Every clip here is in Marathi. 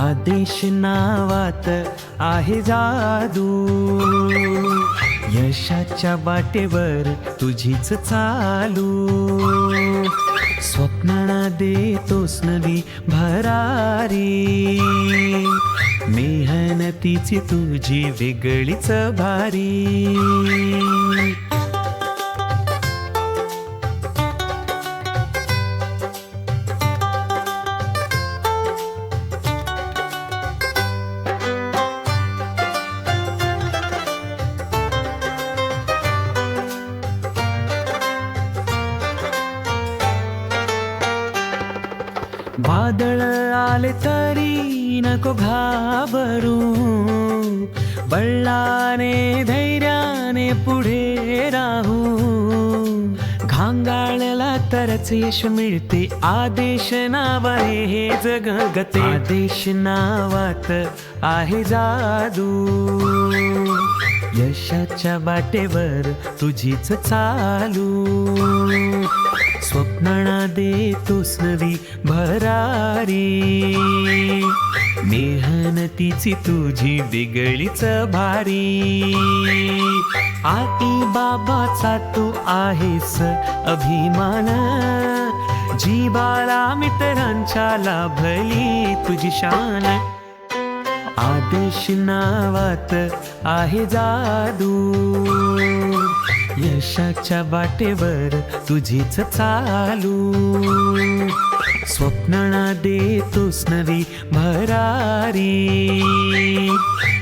आदेश नावात आहे जादू, यशाच्या वाटेवर तुझीच चालू. स्वप्नांना देतोस नवी भरारी, मेहनतीची तुझी वेगळीच भारी. वादळ आले तरी नको घाबरू, बळाने धैर्याने पुढे राहू. घांगाळला तरच यश मिळते, आदेश नाव आहे हे जग गते. आदेश नावात आहे जादू, यशाच्या वाटेवर तुझीच चालू. स्वप्नांना देतोस नवी भरारी, मेहनतीची तुझी वेगळीच भारी. आई बाबाचा तू आहेस अभिमान, जीवाला मित्रांच्या लाभली तुझी शान. आदेश नावात आहे जादू, यशाच्या वाटेवर तुझीच चालू. स्वप्नांना देतोस नवी भरारी,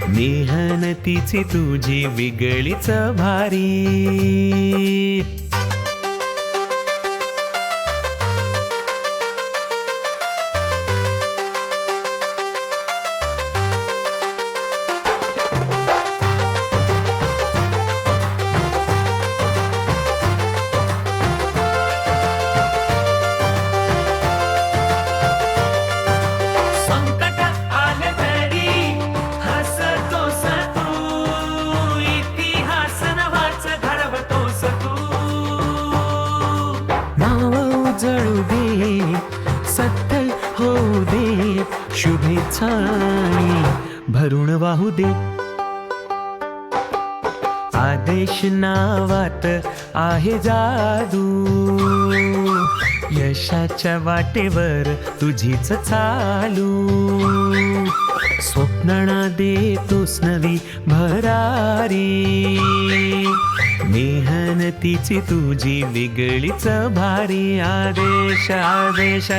मेहनतीची तुझी वेगळीच भारी. जळू दे, सत्य होऊ दे, शुभेच्छानी भरून वाहू दे. आदेश नावात आहे जादू, यशाच्या वाटेवर तुझीच चालू. स्वप्नांना देतोस नवी भरारी, मेहनतीची तुझी वेगळीच भारी. आदेश आदेश